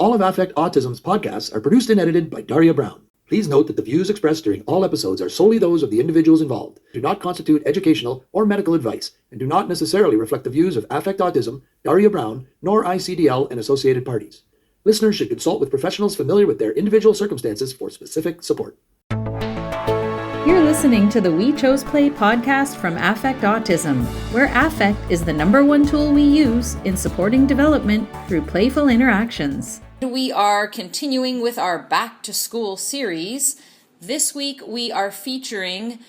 All of Affect Autism's podcasts are produced and edited by Daria Brown. Please note that the views expressed during all episodes are solely those of the individuals involved, do not constitute educational or medical advice, and do not necessarily reflect the views of Affect Autism, Daria Brown, nor ICDL and associated parties. Listeners should consult with professionals familiar with their individual circumstances for specific support. You're listening to the We Chose Play podcast from Affect Autism, where Affect is the #1 tool we use in supporting development through playful interactions. We are continuing with our Back to School series. This week we are featuring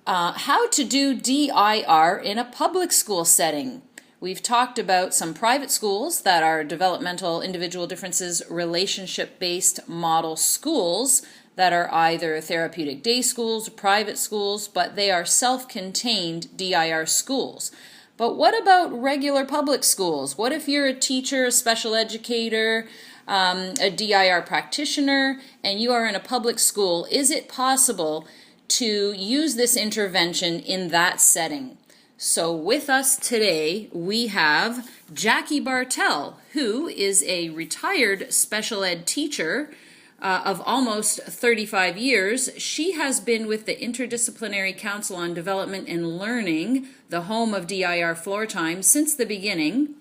how to do DIR in a public school setting. We've talked about some private schools that are developmental individual differences relationship-based model schools that are either therapeutic day schools or private schools, but they are self-contained DIR schools. But what about regular public schools? What if you're a teacher, a special educator, a DIR practitioner, and you are in a public school? Is it possible to use this intervention in that setting? So with us today, we have Jackie Bartell, who is a retired special ed teacher of almost 35 years. She has been with the Interdisciplinary Council on Development and Learning, the home of DIRFloortime, since the beginning.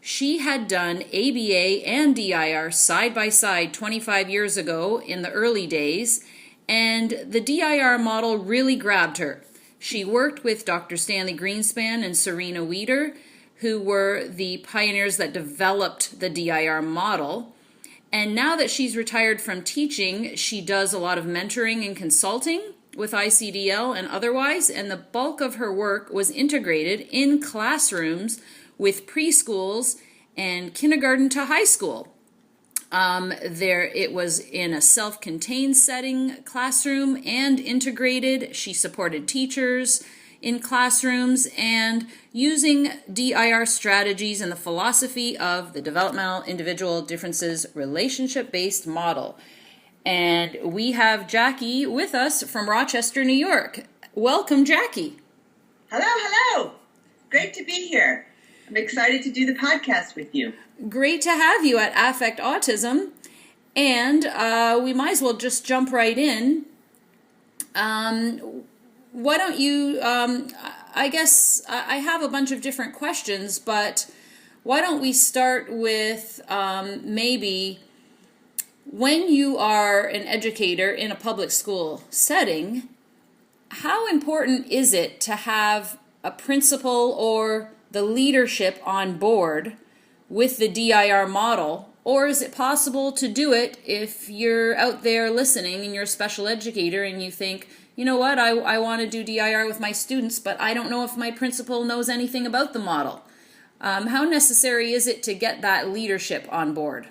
She had done ABA and DIR side by side 25 years ago in the early days, and the DIR model really grabbed her. She worked with Dr. Stanley Greenspan and Serena Weeder, who were the pioneers that developed the DIR model. And now that she's retired from teaching, she does a lot of mentoring and consulting with ICDL and otherwise, and the bulk of her work was integrated in classrooms with preschools and kindergarten to high school. It was in a self-contained setting classroom and integrated. She supported teachers in classrooms and using DIR strategies and the philosophy of the Developmental Individual Differences Relationship-Based Model. And we have Jackie with us from Rochester, New York. Welcome, Jackie. Hello. Great to be here. I'm excited to do the podcast with you. Great to have you at Affect Autism. And we might as well just jump right in. Why don't you, I guess I have a bunch of different questions, but why don't we start with maybe when you are an educator in a public school setting, how important is it to have a principal or the leadership on board with the DIR model? Or is it possible to do it if you're out there listening and you're a special educator and you think, you know what, I want to do DIR with my students, but I don't know if my principal knows anything about the model. How necessary is it to get that leadership on board?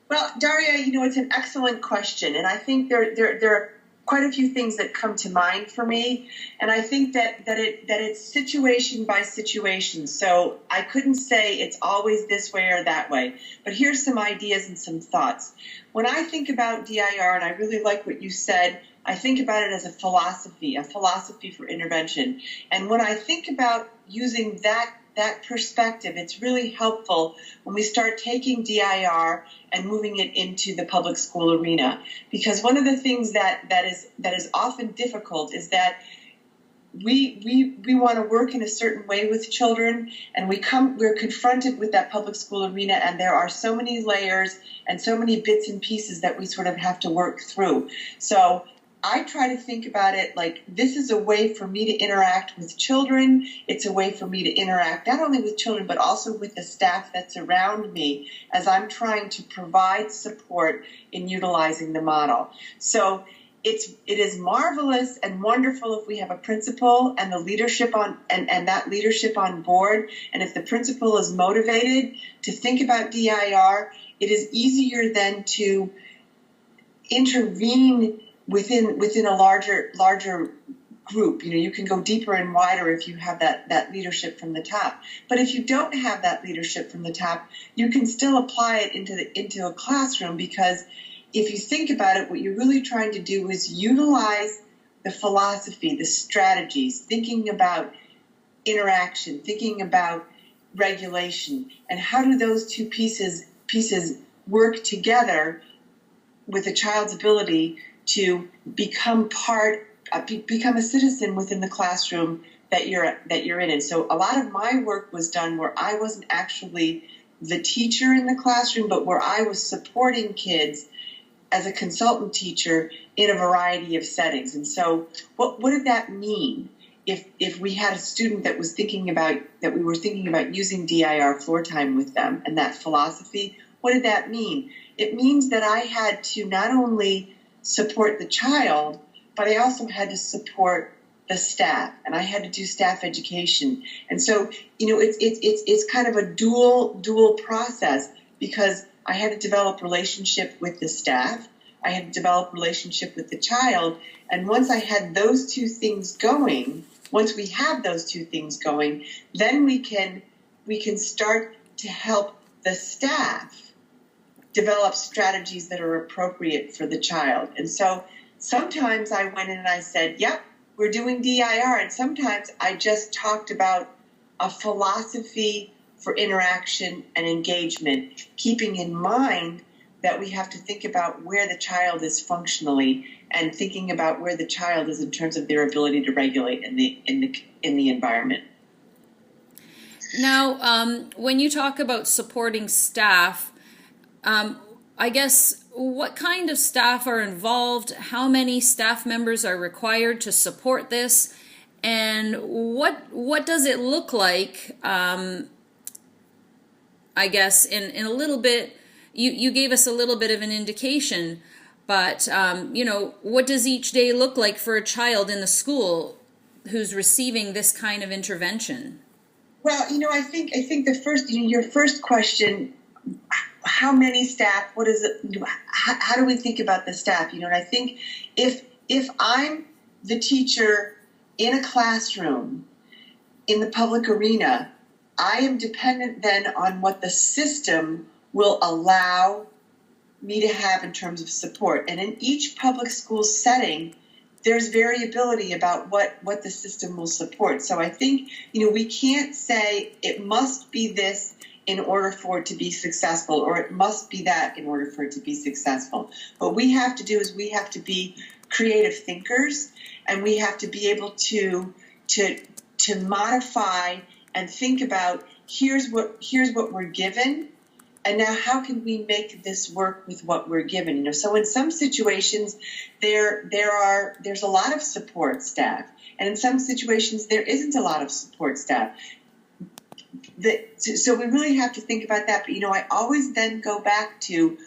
Well, Daria, it's an excellent question, and I think there are quite a few things that come to mind for me, and I think that it's situation by situation. So I couldn't say it's always this way or that way, but here's some ideas and some thoughts. When I think about DIR, and I really like what you said, I think about it as a philosophy for intervention. And when I think about using that perspective, it's really helpful when we start taking DIR and moving it into the public school arena. Because one of the things that is often difficult is that we want to work in a certain way with children, and we're confronted with that public school arena, and there are so many layers and so many bits and pieces that we sort of have to work through. So I try to think about it like this is a way for me to interact with children. It's a way for me to interact not only with children, but also with the staff that's around me as I'm trying to provide support in utilizing the model. So it is marvelous and wonderful if we have a principal and the leadership and that leadership on board. And if the principal is motivated to think about DIR, it is easier then to intervene within a larger group. You can go deeper and wider if you have that leadership from the top. But if you don't have that leadership from the top, you can still apply it into a classroom, because if you think about it, what you're really trying to do is utilize the philosophy, the strategies, thinking about interaction, thinking about regulation, and how do those two pieces work together with a child's ability to become become a citizen within the classroom that you're in. And so a lot of my work was done where I wasn't actually the teacher in the classroom, but where I was supporting kids as a consultant teacher in a variety of settings. And so what did that mean? If we had a student that we were thinking about using DIR floor time with them and that philosophy, what did that mean? It means that I had to not only support the child, but I also had to support the staff, and I had to do staff education. And so, it's kind of a dual process, because I had to develop relationship with the staff, I had to develop relationship with the child, and once I had those two things going, once we have those two things going, then we can start to help the staff develop strategies that are appropriate for the child. And so sometimes I went in and I said, yep, we're doing DIR. And sometimes I just talked about a philosophy for interaction and engagement, keeping in mind that we have to think about where the child is functionally and thinking about where the child is in terms of their ability to regulate in the environment. Now, when you talk about supporting staff, I guess, what kind of staff are involved? How many staff members are required to support this? And what does it look like? I guess in a little bit, you gave us a little bit of an indication, but what does each day look like for a child in the school who's receiving this kind of intervention? Well, I think the first, your first question, how many staff, what is it, how do we think about the staff? And I think if I'm the teacher in a classroom in the public arena, I am dependent then on what the system will allow me to have in terms of support. And in each public school setting, there's variability about what the system will support. So I think, we can't say it must be this in order for it to be successful, or it must be that in order for it to be successful. What we have to do is we have to be creative thinkers, and we have to be able to modify and think about here's what we're given, and now how can we make this work with what we're given? So in some situations there's a lot of support staff, and in some situations there isn't a lot of support staff. So we really have to think about that. But, I always then go back to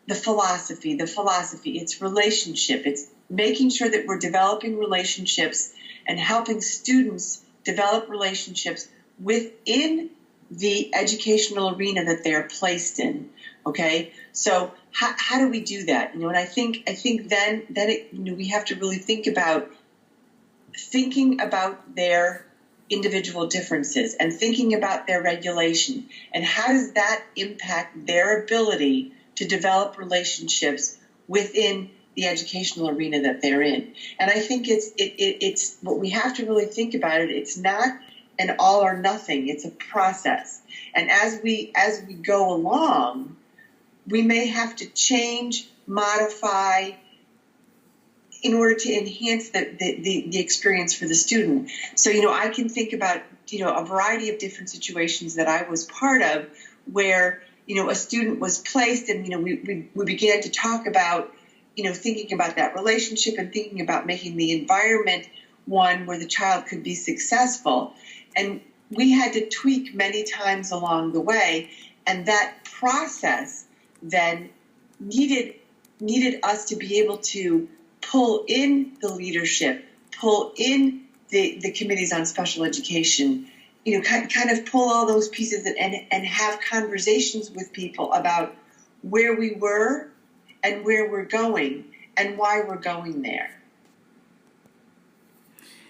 the philosophy. It's relationship. It's making sure that we're developing relationships and helping students develop relationships within the educational arena that they're placed in. Okay? So how do we do that? And I think then we have to really think about their individual differences and thinking about their regulation, and how does that impact their ability to develop relationships within the educational arena that they're in. And I think it's what we have to really think about it. It's not an all or nothing. It's a process. And as we go along, we may have to change, modify, in order to enhance the experience for the student. So, I can think about, a variety of different situations that I was part of where, a student was placed and, we began to talk about, thinking about that relationship and thinking about making the environment one where the child could be successful. And we had to tweak many times along the way. And that process then needed us to be able to pull in the leadership, pull in the committees on special education, kind of pull all those pieces and have conversations with people about where we were and where we're going and why we're going there.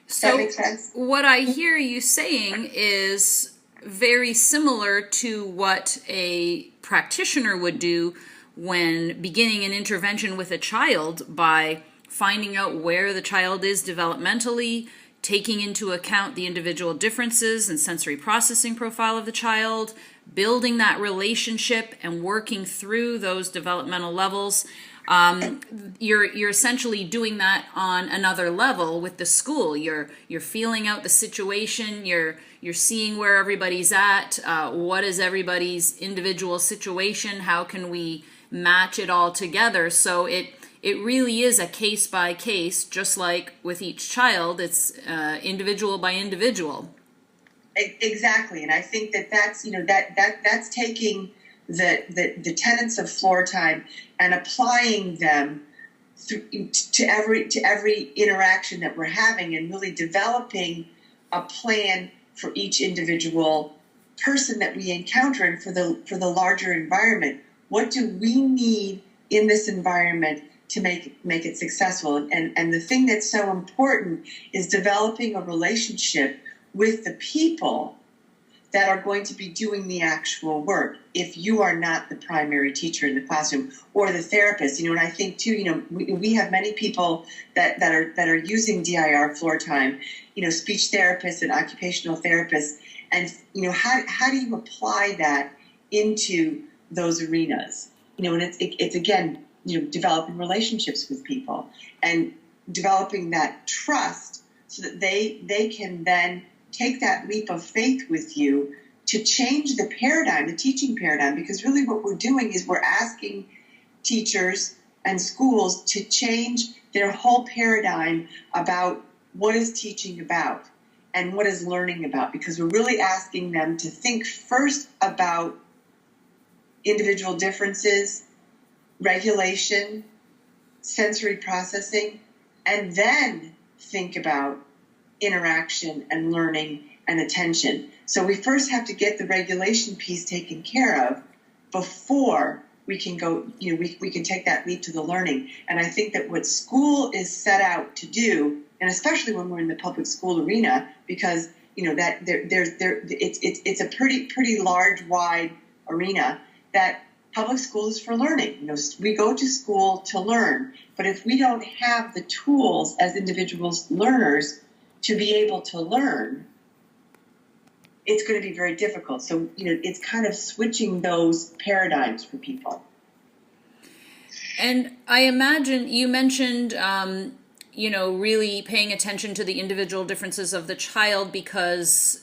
Does that make sense? What I hear you saying is very similar to what a practitioner would do when beginning an intervention with a child, by finding out where the child is developmentally, taking into account the individual differences and sensory processing profile of the child, building that relationship and working through those developmental levels. You're essentially doing that on another level with the school. You're feeling out the situation. You're seeing where everybody's at. What is everybody's individual situation? How can we match it all together? So it really is a case by case, just like with each child. It's individual by individual. Exactly, and I think that's that's taking the tenets of floor time and applying them to every interaction that we're having, and really developing a plan for each individual person that we encounter, and for the larger environment. What do we need in this environment to make it successful? And the thing that's so important is developing a relationship with the people that are going to be doing the actual work. If you are not the primary teacher in the classroom or the therapist, and I think too, we have many people that are using DIR floor time, speech therapists and occupational therapists, and how do you apply that into those arenas? And it's again, developing relationships with people and developing that trust so that they can then take that leap of faith with you to change the paradigm, the teaching paradigm, because really what we're doing is we're asking teachers and schools to change their whole paradigm about what is teaching about and what is learning about, because we're really asking them to think first about individual differences, regulation, sensory processing, and then think about interaction and learning and attention. So we first have to get the regulation piece taken care of before we can go, we can take that leap to the learning. And I think that what school is set out to do, and especially when we're in the public school arena, because that it's a pretty large, wide arena, that public school is for learning. We go to school to learn, but if we don't have the tools as individuals learners to be able to learn, it's going to be very difficult. So, it's kind of switching those paradigms for people. And I imagine you mentioned, really paying attention to the individual differences of the child, because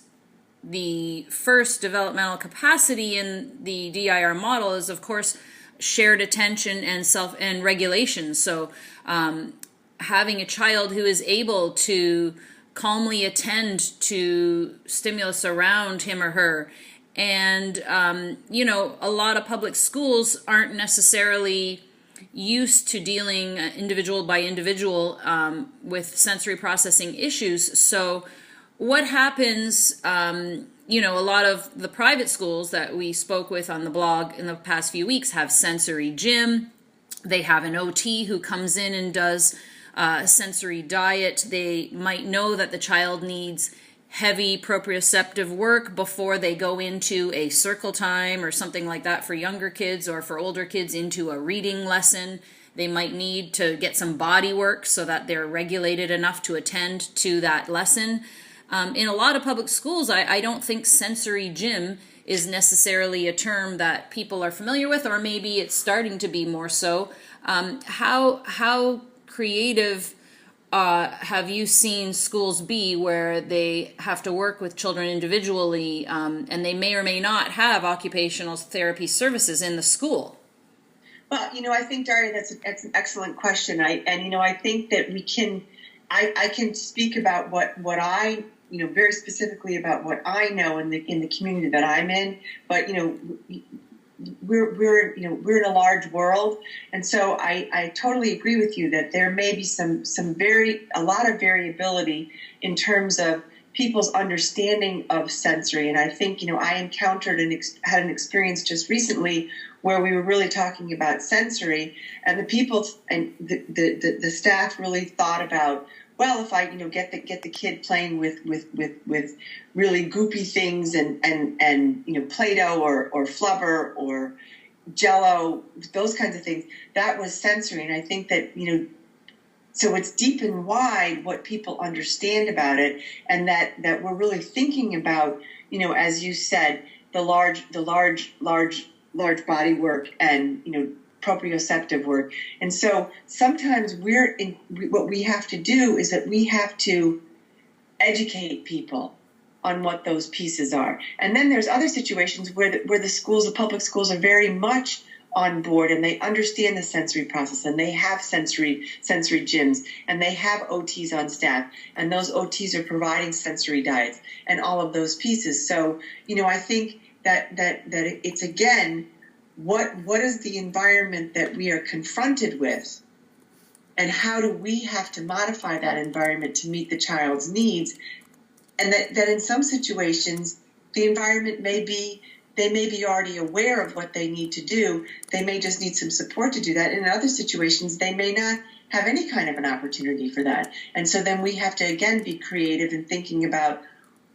the first developmental capacity in the DIR model is, of course, shared attention and regulation. So having a child who is able to calmly attend to stimulus around him or her. And, a lot of public schools aren't necessarily used to dealing individual by individual with sensory processing issues. So what happens, a lot of the private schools that we spoke with on the blog in the past few weeks have sensory gym. They have an OT who comes in and does sensory diet. They might know that the child needs heavy proprioceptive work before they go into a circle time or something like that for younger kids, or for older kids into a reading lesson. They might need to get some body work so that they're regulated enough to attend to that lesson. In a lot of public schools, I don't think sensory gym is necessarily a term that people are familiar with, or maybe it's starting to be more so. How creative have you seen schools be where they have to work with children individually, and they may or may not have occupational therapy services in the school? Well, I think, Daria, that's an excellent question. I think that I can speak about what I, very specifically about what I know in the community that I'm in, but, we're in a large world, and so I totally agree with you that there may be a lot of variability in terms of people's understanding of sensory. And I think I encountered had an experience just recently where we were really talking about sensory, and the people and the staff really thought about, well, if I get the kid playing with really goopy things and Play-Doh or flubber or Jello, those kinds of things, that was sensory. And I think that so it's deep and wide what people understand about it, and that we're really thinking about, as you said, the large body work and, proprioceptive work. And so sometimes what we have to do is that we have to educate people on what those pieces are. And then there's other situations where the public schools are very much on board, and they understand the sensory process, and they have sensory gyms, and they have OTs on staff, and those OTs are providing sensory diets and all of those pieces. So, I think that it's, again, what is the environment that we are confronted with, and how do we have to modify that environment to meet the child's needs? And that in some situations, the environment they may be already aware of what they need to do. They may just need some support to do that. And in other situations, they may not have any kind of an opportunity for that. And so then we have to, again, be creative in thinking about,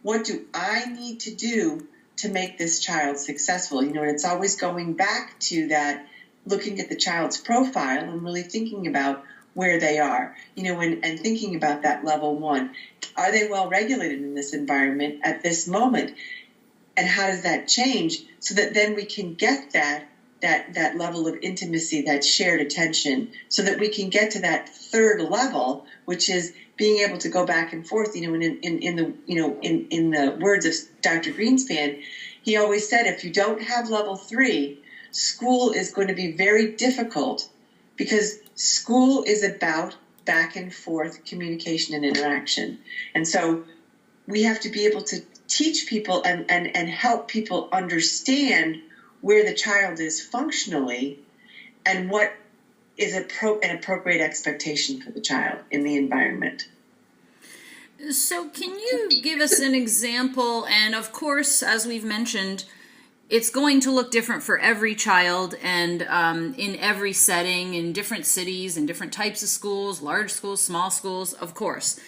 what do I need to do to make this child successful? And it's always going back to that, looking at the child's profile and really thinking about where they are, and thinking about that level 1. Are they well regulated in this environment at this moment? And how does that change so that then we can get that level of intimacy, that shared attention, so that we can get to that third level, which is being able to go back and forth. In the words of Dr. Greenspan, he always said, if you don't have level 3, school is going to be very difficult, because school is about back and forth communication and interaction. And so we have to be able to teach people and help people understand where the child is functionally and what is an appropriate expectation for the child in the environment. So can you give us an example? And of course, as we've mentioned, it's going to look different for every child and in every setting, in different cities, in different types of schools, large schools, small schools, of course.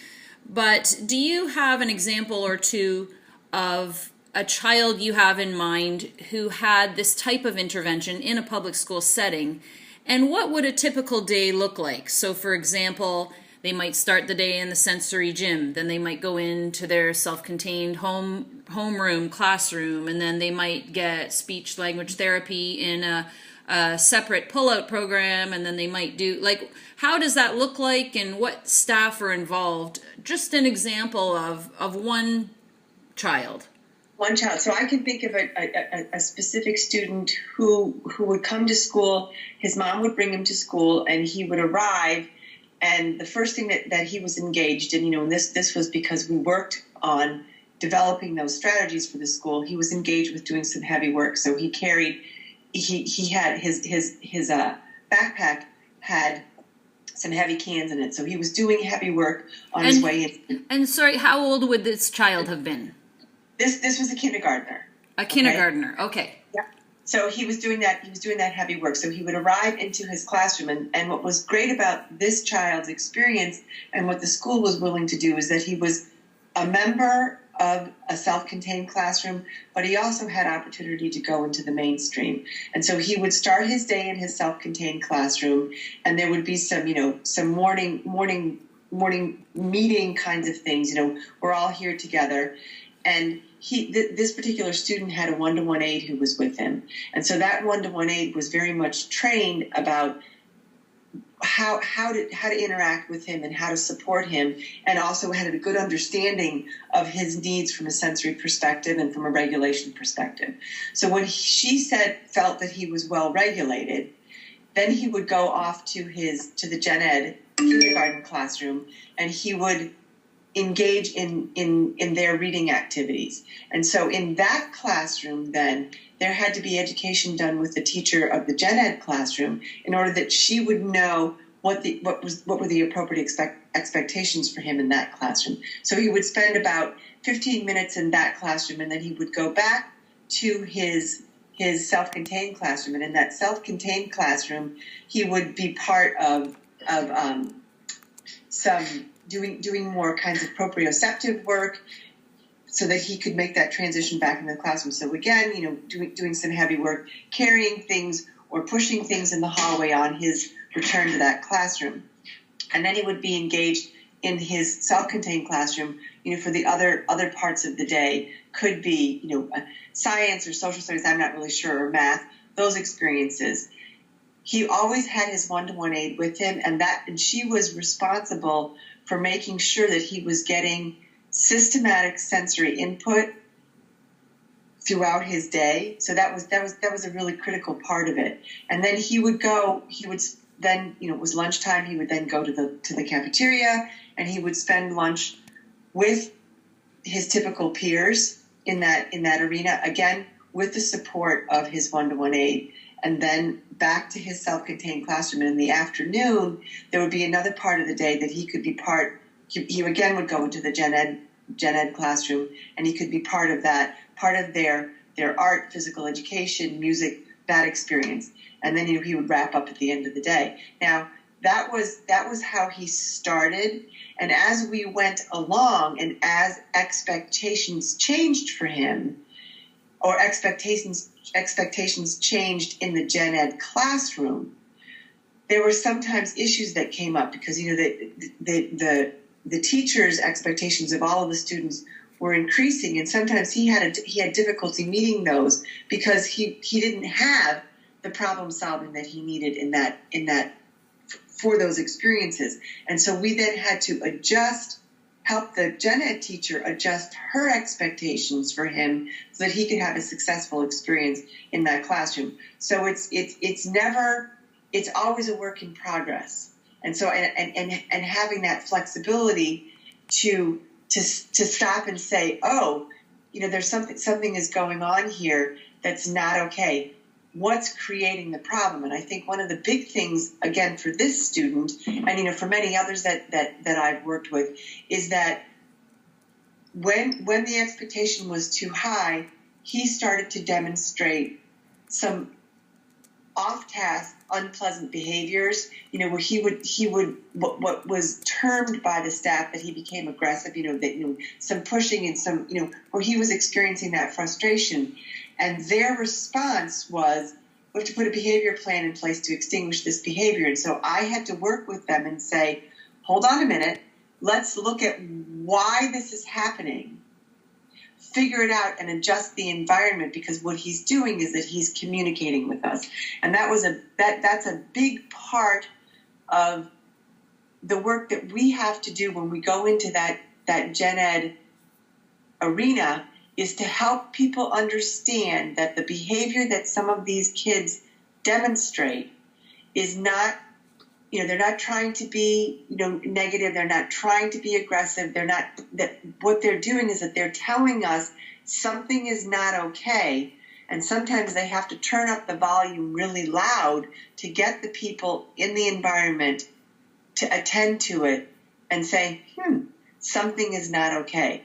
But do you have an example or two of a child you have in mind who had this type of intervention in a public school setting? And what would a typical day look like? So, for example, they might start the day in the sensory gym, then they might go into their self-contained homeroom, classroom, and then they might get speech language therapy in a separate pull-out program, and then they might do, how does that look like and what staff are involved? Just an example of one child. One child. So I can think of a specific student who would come to school. His mom would bring him to school, and he would arrive. And the first thing that he was engaged in, and this was because we worked on developing those strategies for the school. He was engaged with doing some heavy work. So he had his backpack had some heavy cans in it. So he was doing heavy work on his way in. And sorry, how old would this child have been? This was a kindergartner. A kindergartner, okay. Yeah. So he was doing that heavy work. So he would arrive into his classroom, and what was great about this child's experience and what the school was willing to do is that he was a member of a self-contained classroom, but he also had opportunity to go into the mainstream. And so he would start his day in his self-contained classroom, and there would be some morning meeting kinds of things. We're all here together. And this particular student had a one-to-one aide who was with him. And so that one-to-one aide was very much trained about how to interact with him and how to support him, and also had a good understanding of his needs from a sensory perspective and from a regulation perspective. So when she felt that he was well regulated, then he would go off to the gen ed kindergarten classroom, and he would engage in their reading activities. And so in that classroom, then there had to be education done with the teacher of the gen ed classroom in order that she would know what were the appropriate expectations for him in that classroom. So he would spend about 15 minutes in that classroom, and then he would go back to his self-contained classroom. And in that self-contained classroom, he would be part of some doing more kinds of proprioceptive work so that he could make that transition back into the classroom. So again, doing some heavy work, carrying things or pushing things in the hallway on his return to that classroom. And then he would be engaged in his self-contained classroom, for the other parts of the day, could be, science or social studies, I'm not really sure, or math, those experiences. He always had his one-to-one aide with him, and she was responsible for making sure that he was getting systematic sensory input throughout his day. So that was a really critical part of it. And then it was lunchtime. He would then go to the cafeteria, and he would spend lunch with his typical peers in that arena, again with the support of his one-to-one aide. And then back to his self-contained classroom. And in the afternoon, there would be another part of the day that he could be part. He again would go into the gen ed classroom, and he could be part of that, part of their art, physical education, music, that experience. And then he would wrap up at the end of the day. Now, that was how he started. And as we went along, and as expectations changed for him, or expectations changed in the gen ed classroom, there were sometimes issues that came up because the teacher's expectations of all of the students were increasing, and sometimes he had difficulty meeting those because he didn't have the problem solving that he needed in that for those experiences. And so we then had to help the gen ed teacher adjust her expectations for him so that he could have a successful experience in that classroom. So it's always a work in progress. And so and having that flexibility to stop and say, oh, there's something is going on here that's not okay. What's creating the problem? And I think one of the big things, again, for this student, and for many others that I've worked with, is that when the expectation was too high, he started to demonstrate some off-task, unpleasant behaviors, where he would what was termed by the staff that he became aggressive, some pushing and some, where he was experiencing that frustration. And their response was, we have to put a behavior plan in place to extinguish this behavior. And so I had to work with them and say, hold on a minute, let's look at why this is happening, figure it out, and adjust the environment, because what he's doing is that he's communicating with us. And that's a big part of the work that we have to do when we go into that gen ed arena, is to help people understand that the behavior that some of these kids demonstrate is not, they're not trying to be, negative. They're not trying to be aggressive. What they're doing is that they're telling us something is not okay. And sometimes they have to turn up the volume really loud to get the people in the environment to attend to it and say, something is not okay.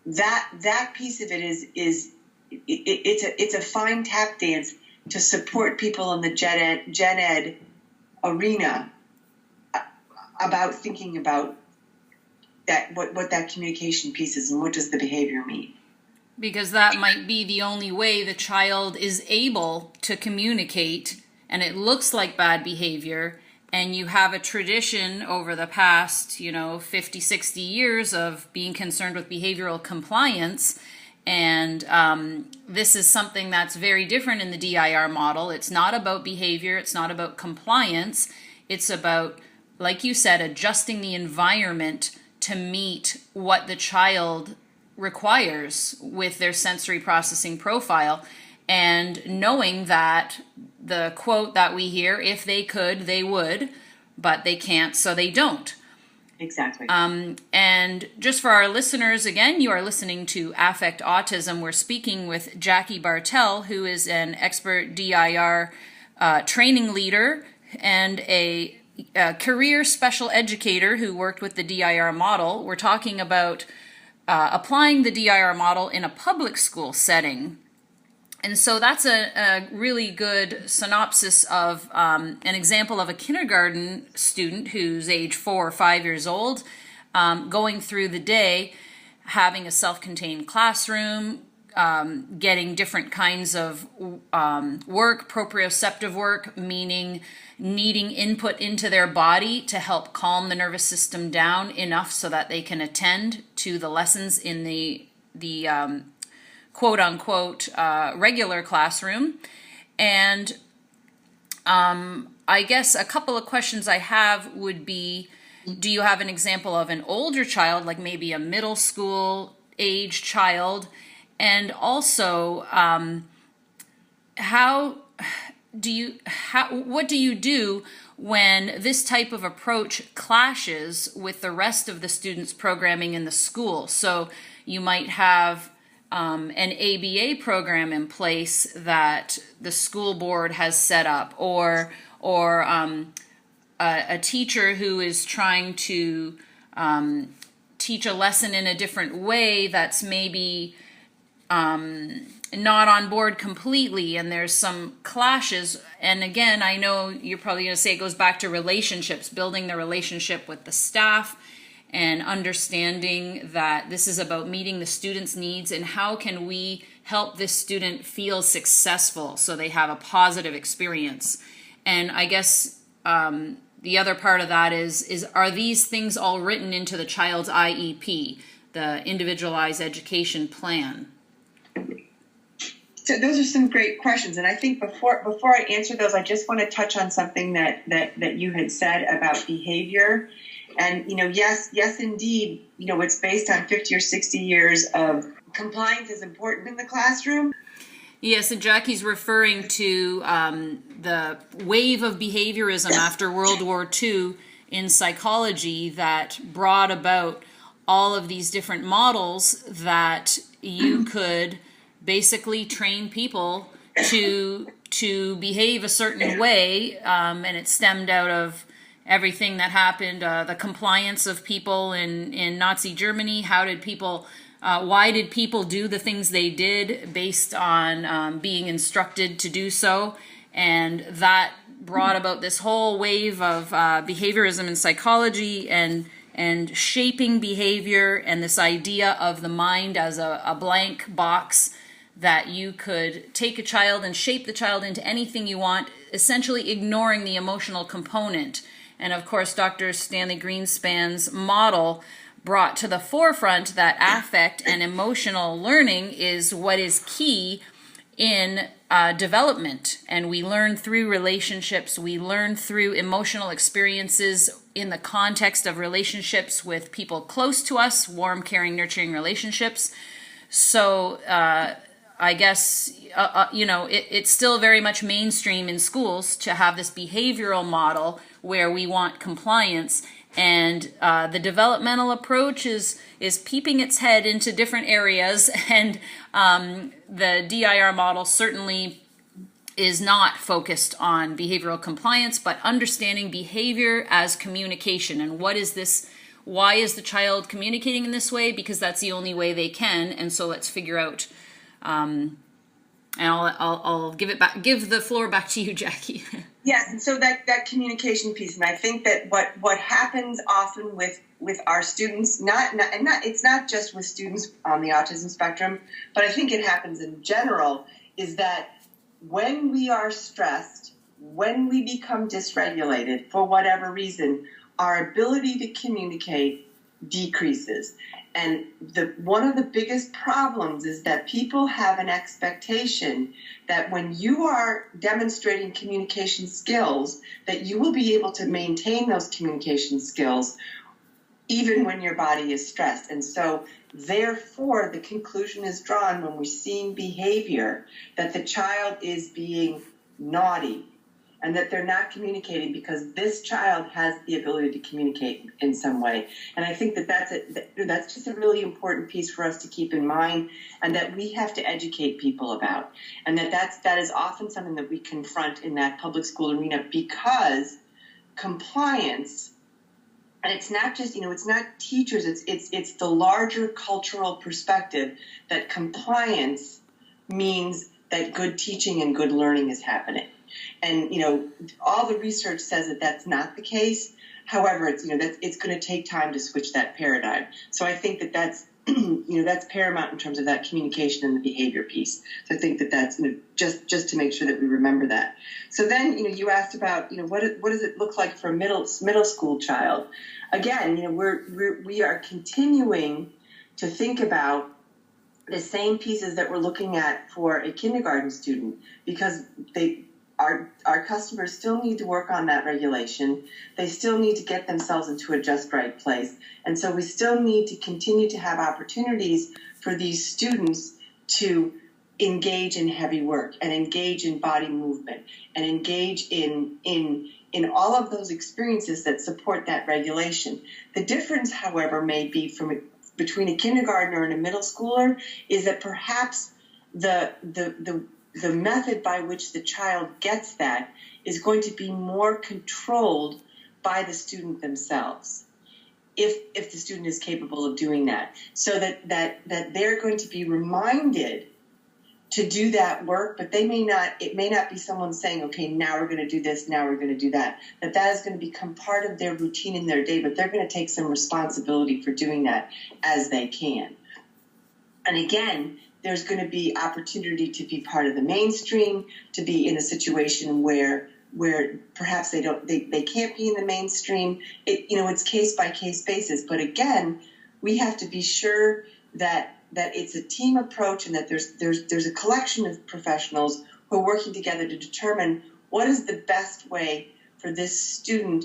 That piece of it is it's a fine tap dance to support people in the gen ed arena about thinking about that, what that communication piece is and what does the behavior mean. Because that might be the only way the child is able to communicate, and it looks like bad behavior, and you have a tradition over the past, 50, 60 years of being concerned with behavioral compliance. And this is something that's very different in the DIR model. It's not about behavior. It's not about compliance. It's about, like you said, adjusting the environment to meet what the child requires with their sensory processing profile. And knowing that the quote that we hear, if they could, they would, but they can't, so they don't. Exactly. And just for our listeners, again, you are listening to Affect Autism. We're speaking with Jackie Bartell, who is an expert DIR training leader and a career special educator who worked with the DIR model. We're talking about applying the DIR model in a public school setting. And so that's a really good synopsis of an example of a kindergarten student who's age 4 or 5 years old, going through the day, having a self-contained classroom, getting different kinds of work, proprioceptive work, meaning needing input into their body to help calm the nervous system down enough so that they can attend to the lessons in the quote unquote regular classroom. And I guess a couple of questions I have would be, do you have an example of an older child, like maybe a middle school age child? And also, what do you do when this type of approach clashes with the rest of the students' programming in the school? So you might have an ABA program in place that the school board has set up, or a teacher who is trying to teach a lesson in a different way that's maybe not on board completely, and there's some clashes. And again, I know you're probably going to say it goes back to relationships, building the relationship with the staff and understanding that this is about meeting the student's needs and how can we help this student feel successful so they have a positive experience. And I guess the other part of that is are these things all written into the child's IEP, the Individualized Education Plan? So those are some great questions, and I think before I answer those, I just want to touch on something that you had said about behavior. And yes, indeed, it's based on 50 or 60 years of compliance is important in the classroom. Yes, and Jackie's referring to the wave of behaviorism after World War II in psychology that brought about all of these different models that you could basically train people to behave a certain way, and it stemmed out of everything that happened, the compliance of people in Nazi Germany. Why did people do the things they did based on being instructed to do so? And that brought about this whole wave of behaviorism in psychology and shaping behavior, and this idea of the mind as a blank box that you could take a child and shape the child into anything you want, essentially ignoring the emotional component. And of course, Dr. Stanley Greenspan's model brought to the forefront that affect and emotional learning is what is key in development. And we learn through relationships, we learn through emotional experiences in the context of relationships with people close to us, warm, caring, nurturing relationships. So I guess, it's still very much mainstream in schools to have this behavioral model where we want compliance. And the developmental approach is peeping its head into different areas. And the DIR model certainly is not focused on behavioral compliance, but understanding behavior as communication. And what is this? Why is the child communicating in this way? Because that's the only way they can. And so let's figure out. And I'll give the floor back to you, Jackie. Yes, and so that communication piece, and I think that what happens often with our students, it's not just with students on the autism spectrum, but I think it happens in general, is that when we are stressed, when we become dysregulated for whatever reason, our ability to communicate decreases. And one of the biggest problems is that people have an expectation that when you are demonstrating communication skills, that you will be able to maintain those communication skills even when your body is stressed. And so, therefore, the conclusion is drawn when we're seeing behavior that the child is being naughty and that they're not communicating because this child has the ability to communicate in some way. And I think that's just a really important piece for us to keep in mind, and that we have to educate people about. And that is often something that we confront in that public school arena, because compliance, and it's not just, it's not teachers, it's the larger cultural perspective that compliance means that good teaching and good learning is happening. And, all the research says that that's not the case. However, it's going to take time to switch that paradigm. So I think that's paramount in terms of that communication and the behavior piece. So I think that's just to make sure that we remember that. So then, you asked about, what does it look like for a middle school child? Again, we are continuing to think about the same pieces that we're looking at for a kindergarten student, because our customers still need to work on that regulation. They still need to get themselves into a just right place. And so we still need to continue to have opportunities for these students to engage in heavy work and engage in body movement and engage in all of those experiences that support that regulation. The difference, however, may be between a kindergartner and a middle schooler is that perhaps the method by which the child gets that is going to be more controlled by the student themselves, if the student is capable of doing that, so that they're going to be reminded to do that work, but it may not be someone saying, okay, now we're going to do this, now we're going to do that. That is going to become part of their routine in their day, but they're going to take some responsibility for doing that as they can. And again, there's going to be opportunity to be part of the mainstream, to be in a situation where perhaps they can't be in the mainstream. It's case by case basis. But again, we have to be sure that it's a team approach and that there's a collection of professionals who are working together to determine what is the best way for this student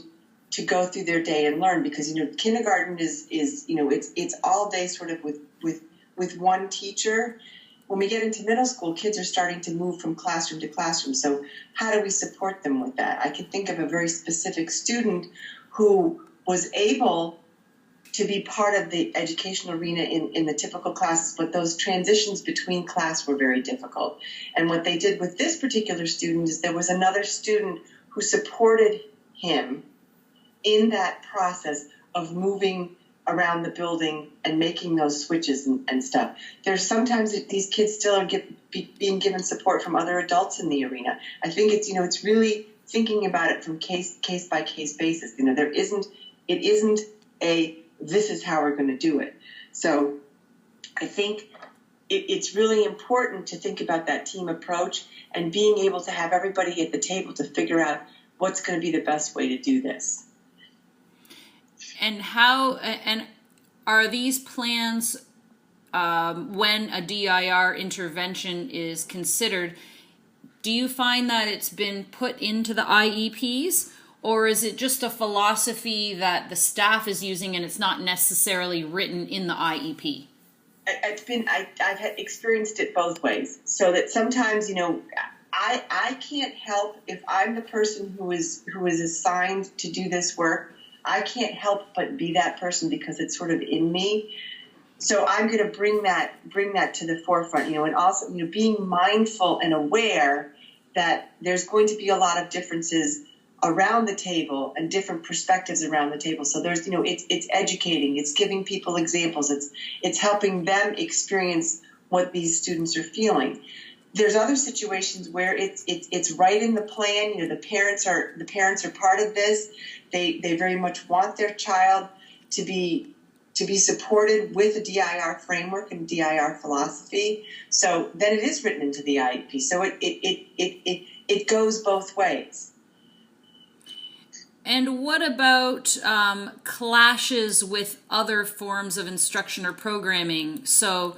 to go through their day and learn. Because kindergarten is it's all day sort of with one teacher. When we get into middle school, kids are starting to move from classroom to classroom. So how do we support them with that? I can think of a very specific student who was able to be part of the educational arena in the typical classes, but those transitions between class were very difficult. And what they did with this particular student is there was another student who supported him in that process of moving around the building and making those switches and stuff. There's sometimes that these kids still are being given support from other adults in the arena. I think it's really thinking about it from case by case basis. It isn't a this is how we're going to do it. So I think it's really important to think about that team approach and being able to have everybody at the table to figure out what's going to be the best way to do this. And are these plans, when a DIR intervention is considered, do you find that it's been put into the IEPs, or is it just a philosophy that the staff is using and it's not necessarily written in the IEP? I've experienced it both ways. So that sometimes, I can't help if I'm the person who is assigned to do this work. I can't help but be that person because it's sort of in me. So I'm going to bring that to the forefront, and also, being mindful and aware that there's going to be a lot of differences around the table and different perspectives around the table. So there's, it's educating, it's giving people examples, it's helping them experience what these students are feeling. There's other situations where it's right in the plan. The parents are part of this. They very much want their child to be supported with a DIR framework and DIR philosophy. So then it is written into the IEP. So it goes both ways. And what about clashes with other forms of instruction or programming? So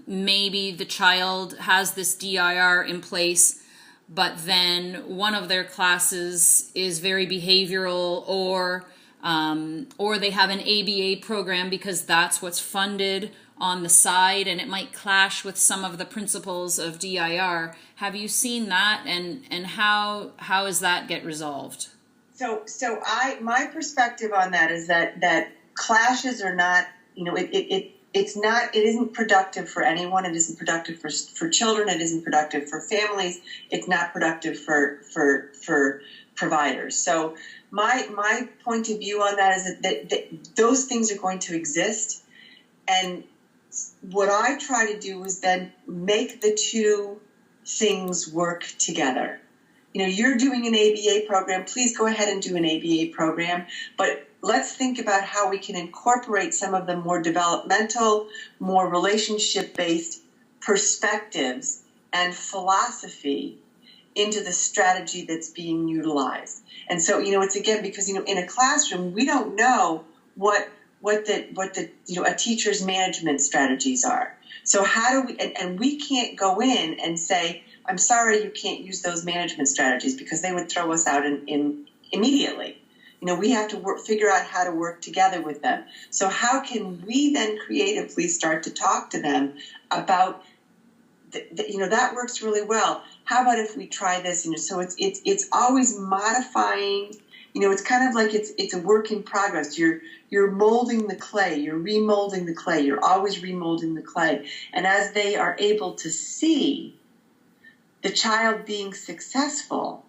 maybe the child has this DIR in place, but then one of their classes is very behavioral, or they have an ABA program because that's what's funded on the side, and it might clash with some of the principles of DIR. Have you seen that, and how does that get resolved? So my perspective on that is that clashes are not, it isn't productive for anyone. It isn't productive for children. It isn't productive for families. It's not productive for providers. So my point of view on that is that those things are going to exist. And what I try to do is then make the two things work together. You're doing an ABA program. Please go ahead and do an ABA program. But let's think about how we can incorporate some of the more developmental, more relationship-based perspectives and philosophy into the strategy that's being utilized. And so, it's again, because, in a classroom, we don't know what what the a teacher's management strategies are. So how do we, and we can't go in and say, I'm sorry, you can't use those management strategies, because they would throw us out in immediately. We have to figure out how to work together with them. So how can we then creatively start to talk to them about, that works really well. How about if we try this? So it's always modifying. It's kind of like it's a work in progress. You're molding the clay. You're remolding the clay. You're always remolding the clay. And as they are able to see the child being successful,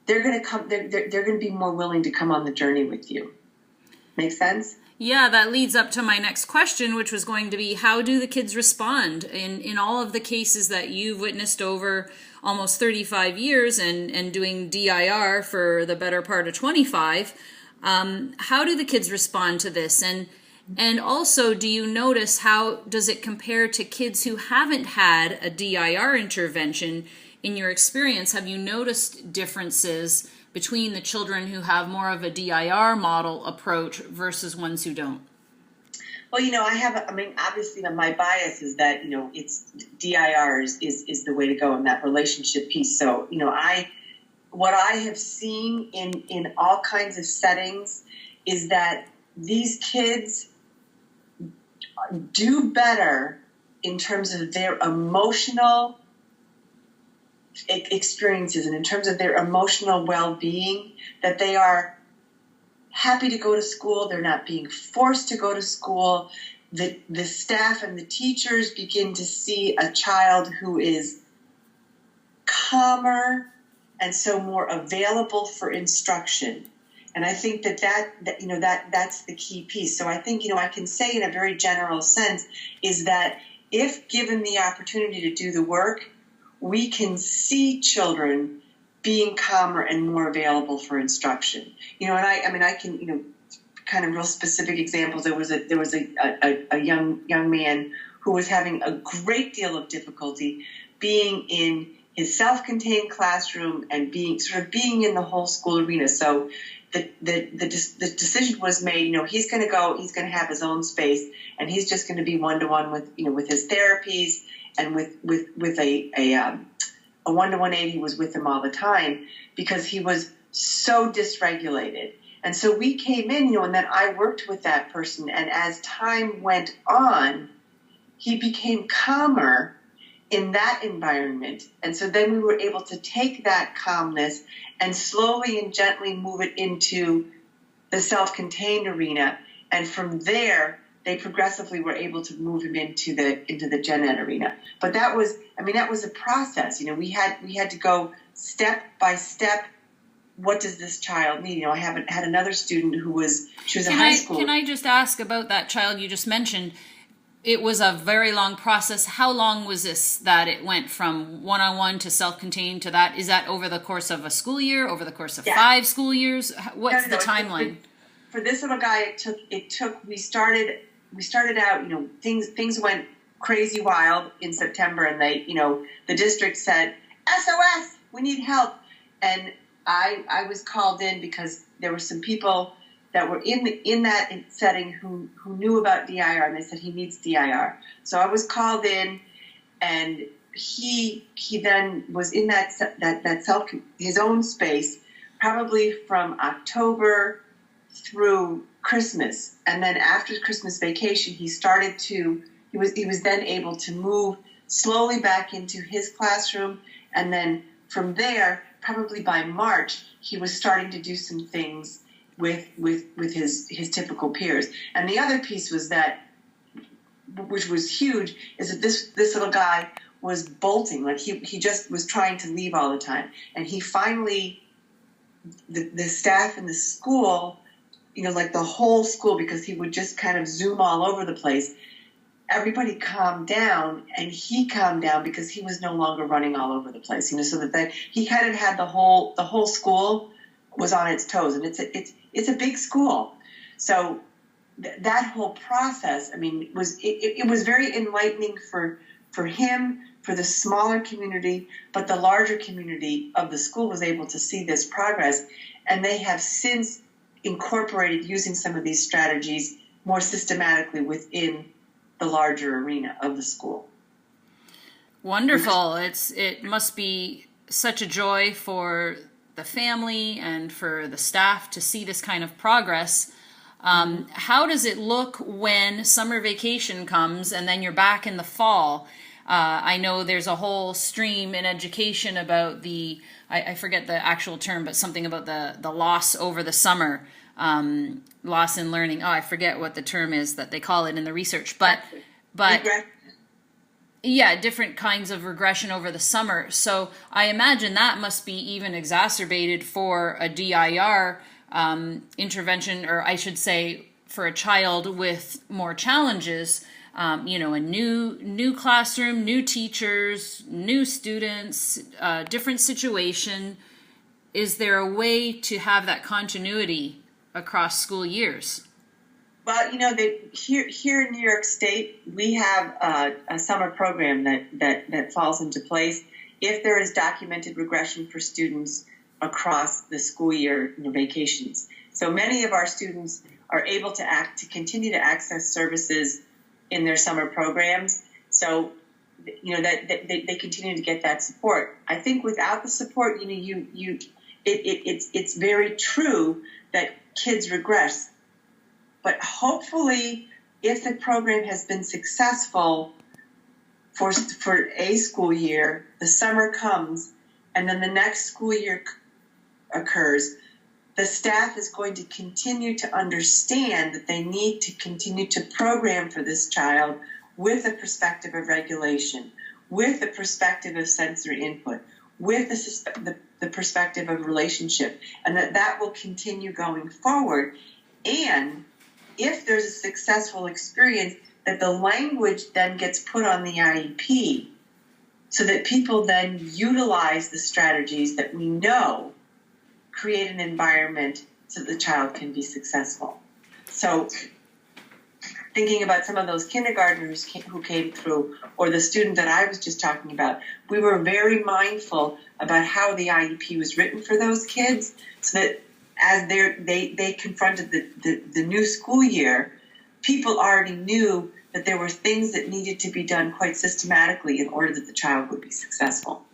they're going to come. They're going to be more willing to come on the journey with you. Make sense? Yeah, that leads up to my next question, which was going to be, how do the kids respond in all of the cases that you've witnessed over almost 35 years and doing DIR for the better part of 25? How do the kids respond to this? And also, do you notice how does it compare to kids who haven't had a DIR intervention? In your experience, have you noticed differences between the children who have more of a DIR model approach versus ones who don't? Well, obviously my bias is that, it's DIR is the way to go in that relationship piece. So, what I have seen in all kinds of settings is that these kids do better in terms of their emotional experiences and in terms of their emotional well-being, that they are happy to go to school. They're not being forced to go to school. The staff and the teachers begin to see a child who is calmer and so more available for instruction. And I think that's the key piece. So I think, I can say in a very general sense is that if given the opportunity to do the work, we can see children being calmer and more available for instruction. And I can, kind of real specific examples. There was a young man who was having a great deal of difficulty being in his self-contained classroom and being in the whole school arena. So the decision was made, he's going to have his own space, and he's just going to be one-to-one with his therapies and with a one-to-one aide who was with him all the time, because he was so dysregulated. And so we came in, and then I worked with that person, and as time went on, he became calmer in that environment. And so then we were able to take that calmness and slowly and gently move it into the self-contained arena. And from there, they progressively were able to move him into the gen ed arena. But that was a process. We had to go step by step. What does this child need? I haven't had another student she was in high school. Can I just ask about that child you just mentioned? It was a very long process. How long was this that it went from one-on-one to self-contained to that? Is that over the course of a school year, over the course of 5 school years? What's the timeline? For this little guy, we started out, things went crazy wild in September, and the district said, SOS, we need help. And I was called in because there were some people that were in that setting who knew about DIR, and they said he needs DIR. So I was called in, and he then was in that his own space, probably from October through Christmas. And then after Christmas vacation, he was then able to move slowly back into his classroom. And then from there, probably by March, he was starting to do some things with his typical peers. And the other piece was that, which was huge, is that this little guy was bolting. Like he just was trying to leave all the time. And he finally, the staff in the school, like the whole school, because he would just kind of zoom all over the place, everybody calmed down, and he calmed down because he was no longer running all over the place, so that he kind of had the whole school was on its toes. And it's a big school. So that whole process, it was very enlightening for him, for the smaller community, but the larger community of the school was able to see this progress. And they have since incorporated using some of these strategies more systematically within the larger arena of the school. Wonderful. It must be such a joy for the family and for the staff to see this kind of progress. How does it look when summer vacation comes and then you're back in the fall? I know there's a whole stream in education about I forget the actual term, but something about the loss over the summer, loss in learning. Oh, I forget what the term is that they call it in the research, but yeah, different kinds of regression over the summer. So I imagine that must be even exacerbated for a DIR intervention, or I should say for a child with more challenges, a new classroom, new teachers, new students, different situation. Is there a way to have that continuity across school years? Well, here in New York State, we have a summer program that falls into place if there is documented regression for students across the school year vacations. So many of our students are able to continue to access services in their summer programs. So, that they continue to get that support. I think without the support, it's very true that kids regress. But hopefully, if the program has been successful for a school year, the summer comes, and then the next school year occurs, the staff is going to continue to understand that they need to continue to program for this child with a perspective of regulation, with the perspective of sensory input, with the perspective of relationship, and that will continue going forward. And if there's a successful experience, that the language then gets put on the IEP so that people then utilize the strategies that we know create an environment so the child can be successful. So thinking about some of those kindergartners who came through, or the student that I was just talking about, we were very mindful about how the IEP was written for those kids so that as they confronted the new school year, people already knew that there were things that needed to be done quite systematically in order that the child would be successful.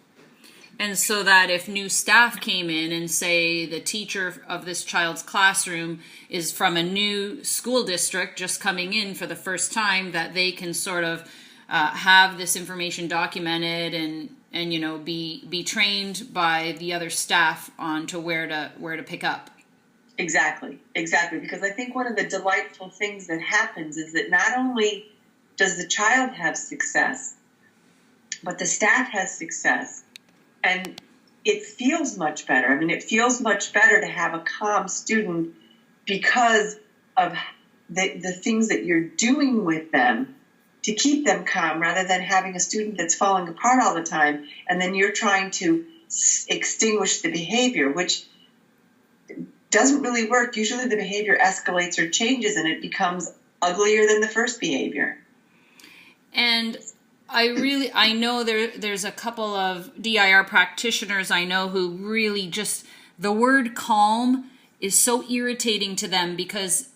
And so that if new staff came in and say the teacher of this child's classroom is from a new school district just coming in for the first time, that they can sort of have this information documented and be trained by the other staff on to where to pick up. Exactly. Because I think one of the delightful things that happens is that not only does the child have success, but the staff has success. And it feels much better. I mean, it feels much better to have a calm student because of the things that you're doing with them to keep them calm, rather than having a student that's falling apart all the time and then you're trying to extinguish the behavior, which doesn't really work. Usually the behavior escalates or changes and it becomes uglier than the first behavior. And I know there's a couple of DIR practitioners I know who really just, the word calm is so irritating to them because,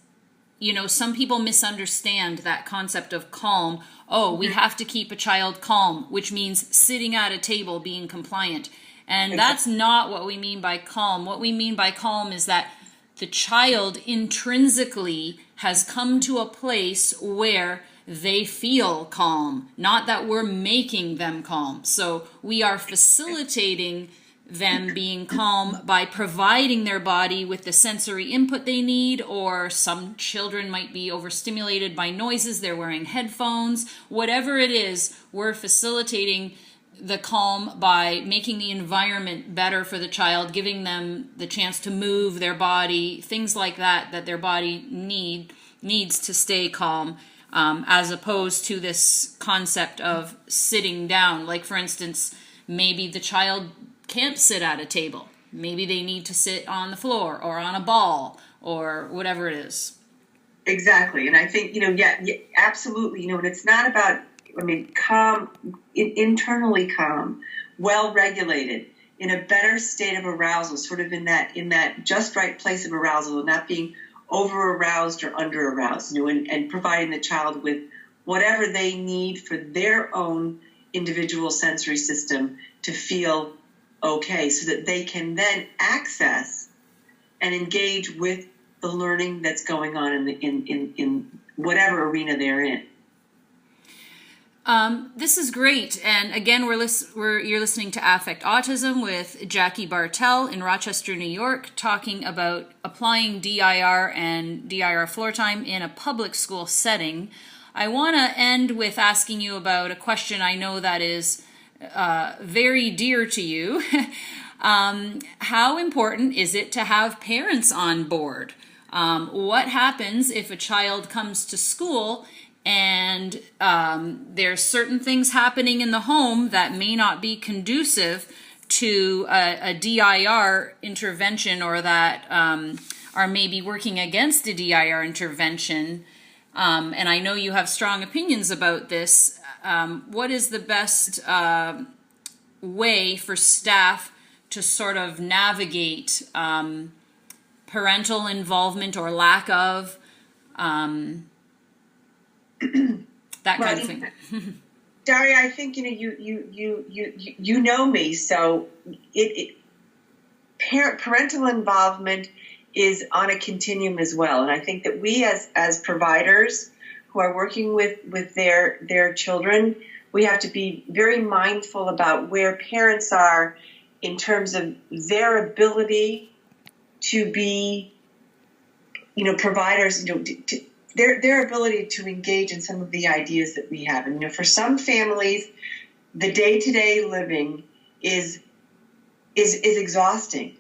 some people misunderstand that concept of calm. Oh, we have to keep a child calm, which means sitting at a table being compliant. And that's not what we mean by calm. What we mean by calm is that the child intrinsically has come to a place where they feel calm, not that we're making them calm. So we are facilitating them being calm by providing their body with the sensory input they need, or some children might be overstimulated by noises, they're wearing headphones. Whatever it is, we're facilitating the calm by making the environment better for the child, giving them the chance to move their body, things like that their body needs to stay calm, as opposed to this concept of sitting down. Like, for instance, maybe the child can't sit at a table. Maybe they need to sit on the floor or on a ball or whatever it is. Exactly. And I think, absolutely, and it's not about, calm, internally calm, well-regulated. in a better state of arousal, sort of in that just right place of arousal, not being over aroused or under aroused, and providing the child with whatever they need for their own individual sensory system to feel okay, so that they can then access and engage with the learning that's going on in whatever arena they're in. This is great, and again, you're listening to Affect Autism with Jackie Bartell in Rochester, New York, talking about applying DIR and DIR floor time in a public school setting. I want to end with asking you about a question I know that is very dear to you. How important is it to have parents on board? What happens if a child comes to school and there's certain things happening in the home that may not be conducive to a DIR intervention, or that are maybe working against a DIR intervention? And I know you have strong opinions about this. What is the best way for staff to sort of navigate parental involvement or lack of, that kind of thing? Daria, I think you know me, so parental involvement is on a continuum as well, and I think that we as providers who are working with their children, we have to be very mindful about where parents are in terms of their ability to be, providers, their ability to engage in some of the ideas that we have. And for some families, the day-to-day living is exhausting.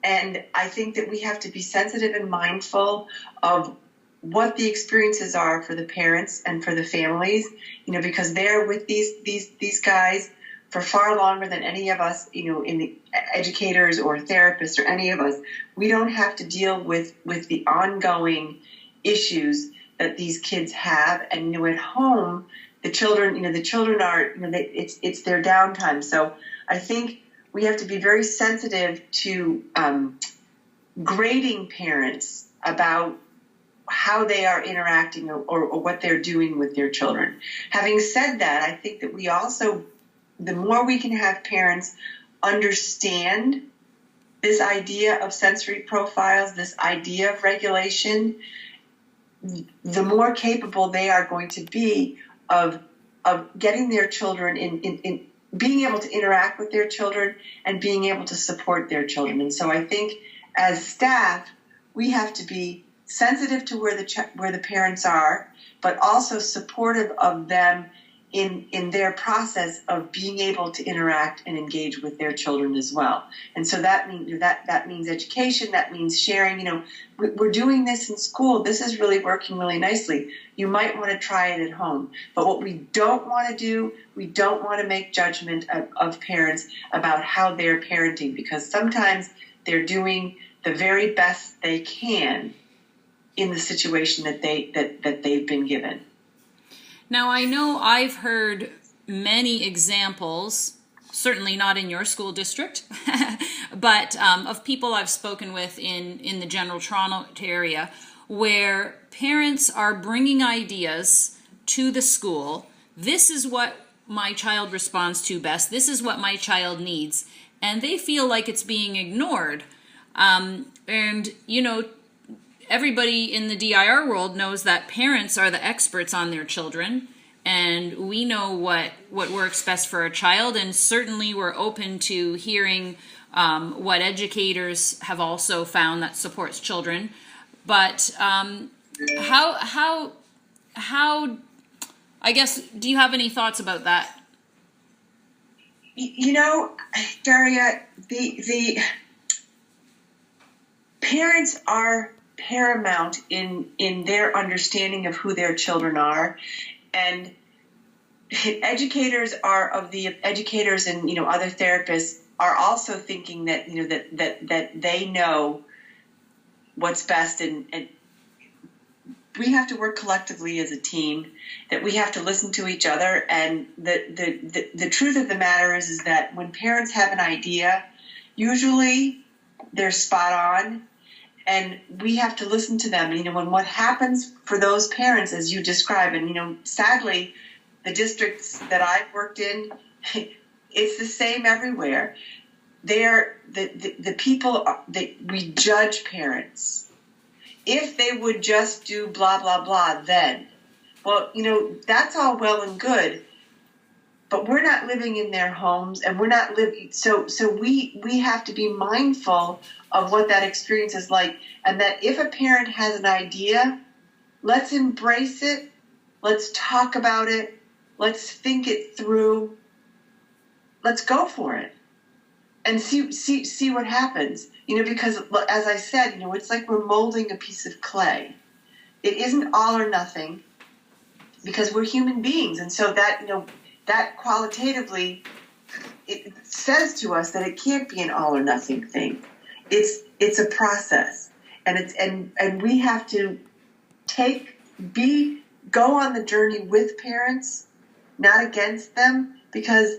And I think that we have to be sensitive and mindful of what the experiences are for the parents and for the families, because they're with these guys for far longer than any of us, in the educators or therapists or any of us. We don't have to deal with the ongoing issues that these kids have. And at home, the children are, it's their downtime. So I think we have to be very sensitive to grading parents about how they are interacting or what they're doing with their children. Having said that, I think that we also, the more we can have parents understand this idea of sensory profiles, this idea of regulation, the more capable they are going to be of getting their children in being able to interact with their children and being able to support their children. And so I think as staff, we have to be sensitive to where the parents are, but also supportive of them in their process of being able to interact and engage with their children as well. And so that means education, that means sharing. We're doing this in school. This is really working really nicely. You might want to try it at home. But what we don't want to do, we don't want to make judgment of parents about how they're parenting, because sometimes they're doing the very best they can in the situation that they've been given. Now, I know I've heard many examples, certainly not in your school district, but of people I've spoken with in the general Toronto area, where parents are bringing ideas to the school. This is what my child responds to best. This is what my child needs. And they feel like it's being ignored. Everybody in the DIR world knows that parents are the experts on their children, and we know what works best for a child, and certainly we're open to hearing what educators have also found that supports children. But how I guess, do you have any thoughts about that? Daria, the parents are paramount in their understanding of who their children are, and educators and other therapists are also thinking that that they know what's best, and we have to work collectively as a team, that we have to listen to each other. And the truth of the matter is that when parents have an idea, usually they're spot on, and we have to listen to them. And what happens for those parents, as you describe, and sadly, the districts that I've worked in, it's the same everywhere. They're the people that we judge parents. If they would just do blah, blah, blah, then, well, that's all well and good, but we're not living in their homes, and we're not living. So we have to be mindful of what that experience is like, and that if a parent has an idea, let's embrace it. Let's talk about it. Let's think it through. Let's go for it and see what happens. Because as I said, it's like we're molding a piece of clay. It isn't all or nothing, because we're human beings. And so that, that qualitatively, it says to us that it can't be an all or nothing thing. It's a process, and we have to go on the journey with parents, not against them, because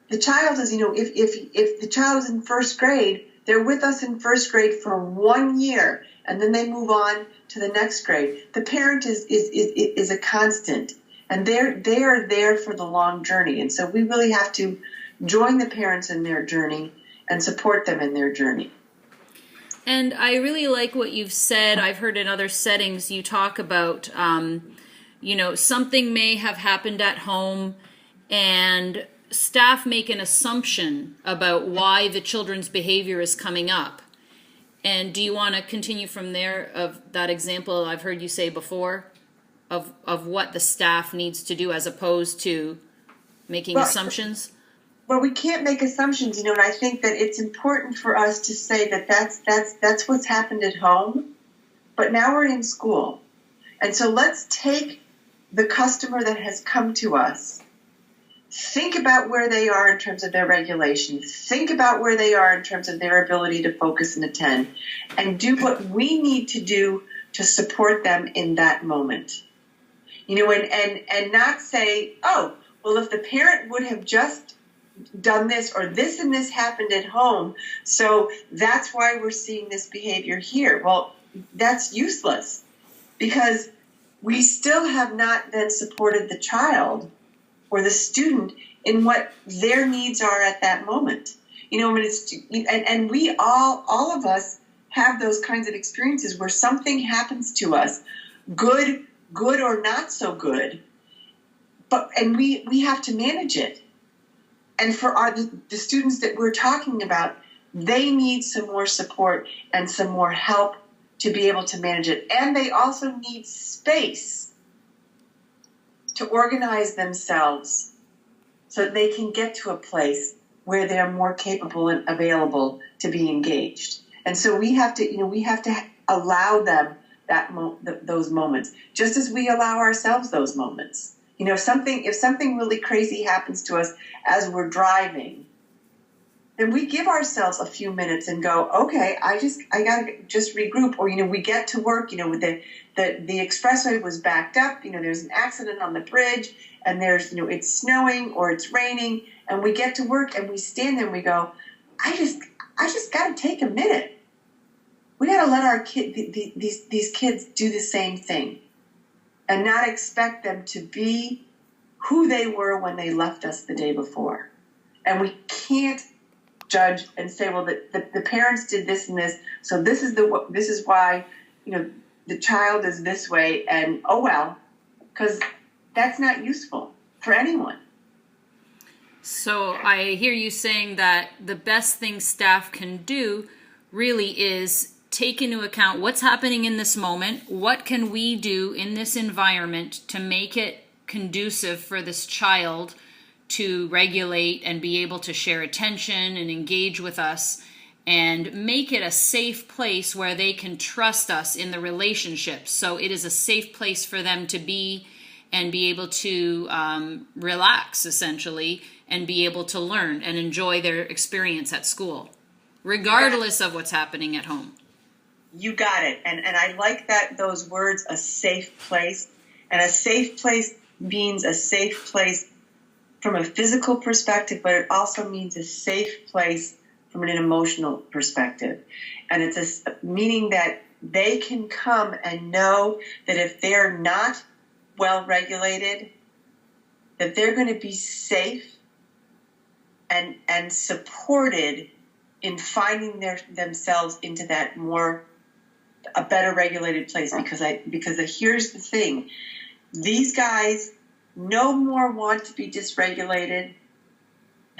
the child is, if the child is in first grade, they're with us in first grade for 1 year, and then they move on to the next grade. The parent is a constant, and they are there for the long journey. And so we really have to join the parents in their journey and support them in their journey. And I really like what you've said. I've heard in other settings you talk about, something may have happened at home, and staff make an assumption about why the children's behavior is coming up. And do you want to continue from there of that example I've heard you say before of what the staff needs to do as opposed to making assumptions? Well, we can't make assumptions, and I think that it's important for us to say that that's what's happened at home, but now we're in school. And so let's take the customer that has come to us, think about where they are in terms of their regulation, think about where they are in terms of their ability to focus and attend, and do what we need to do to support them in that moment. And not say, oh, well, if the parent would have just done this, or this and this happened at home, so that's why we're seeing this behavior here. Well, that's useless, because we still have not then supported the child or the student in what their needs are at that moment. And we all of us have those kinds of experiences where something happens to us, good or not so good, and we have to manage it. And for the students that we're talking about, they need some more support and some more help to be able to manage it. And they also need space to organize themselves so that they can get to a place where they're more capable and available to be engaged. And so we have to allow them those moments, just as we allow ourselves those moments. If something really crazy happens to us as we're driving, then we give ourselves a few minutes and go, okay, I gotta just regroup. Or, we get to work, with the expressway was backed up, there's an accident on the bridge, and there's, it's snowing or it's raining, and we get to work and we stand there and we go, I just gotta take a minute. We gotta let our these kids do the same thing, and not expect them to be who they were when they left us the day before. And we can't judge and say, well, the parents did this and this, so this is why the child is this way, and oh well, because that's not useful for anyone. So I hear you saying that the best thing staff can do really is take into account what's happening in this moment, what can we do in this environment to make it conducive for this child to regulate and be able to share attention and engage with us, and make it a safe place where they can trust us in the relationship. So it is a safe place for them to be and be able to relax, essentially, and be able to learn and enjoy their experience at school, regardless of what's happening at home. You got it. And I like those words, a safe place. And a safe place means a safe place from a physical perspective, but it also means a safe place from an emotional perspective. And it's meaning that they can come and know that if they're not well regulated, that they're going to be safe and supported in finding themselves into that a better regulated place. Because here's the thing, these guys no more want to be dysregulated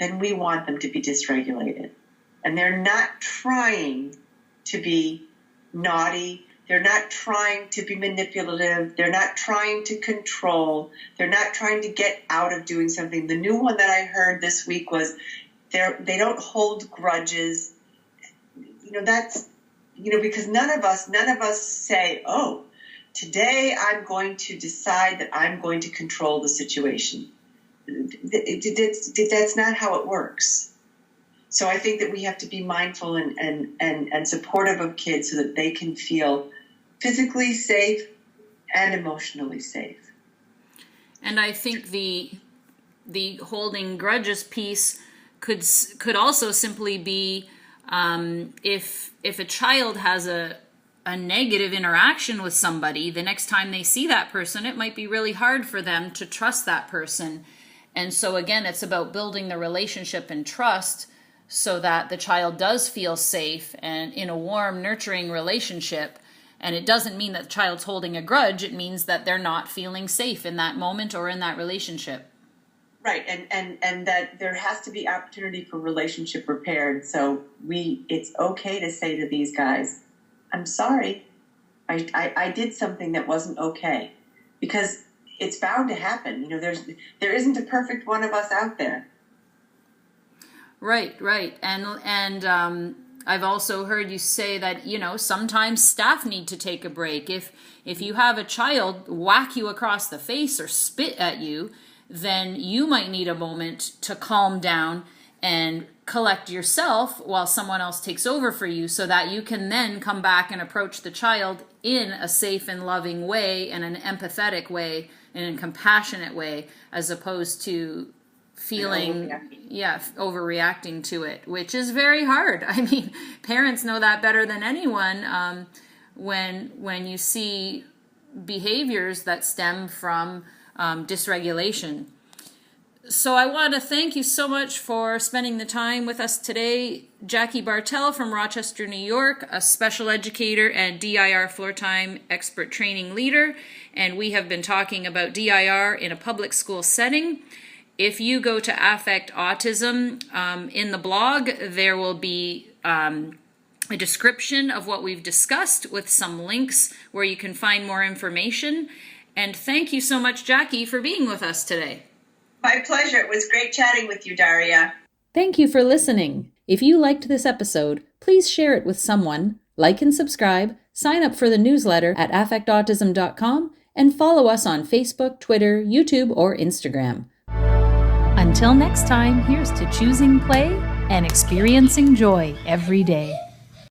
than we want them to be dysregulated. And they're not trying to be naughty. They're not trying to be manipulative. They're not trying to control. They're not trying to get out of doing something. The new one that I heard this week was they don't hold grudges. That's, because none of us say, oh, today I'm going to decide that I'm going to control the situation. That's not how it works. So I think that we have to be mindful and supportive of kids so that they can feel physically safe and emotionally safe. And I think the holding grudges piece could also simply be if a child has a negative interaction with somebody, the next time they see that person, it might be really hard for them to trust that person. And so again, it's about building the relationship and trust so that the child does feel safe and in a warm, nurturing relationship. And it doesn't mean that the child's holding a grudge. It means that they're not feeling safe in that moment or in that relationship. Right, and that there has to be opportunity for relationship repair. So it's okay to say to these guys, I'm sorry, I did something that wasn't okay. Because it's bound to happen. There isn't a perfect one of us out there. Right. And I've also heard you say that, sometimes staff need to take a break. If you have a child whack you across the face or spit at you, then you might need a moment to calm down and collect yourself while someone else takes over for you so that you can then come back and approach the child in a safe and loving way and an empathetic way and a compassionate way, as opposed to feeling overreacting to it, which is very hard. I mean, parents know that better than anyone when you see behaviors that stem from dysregulation. So I want to thank you so much for spending the time with us today. Jackie Bartell from Rochester, New York, a special educator and DIRFloortime Expert Training Leader, and we have been talking about DIR in a public school setting. If you go to Affect Autism in the blog, there will be a description of what we've discussed with some links where you can find more information. And thank you so much, Jackie, for being with us today. My pleasure. It was great chatting with you, Daria. Thank you for listening. If you liked this episode, please share it with someone, like and subscribe, sign up for the newsletter at affectautism.com, and follow us on Facebook, Twitter, YouTube, or Instagram. Until next time, here's to choosing play and experiencing joy every day.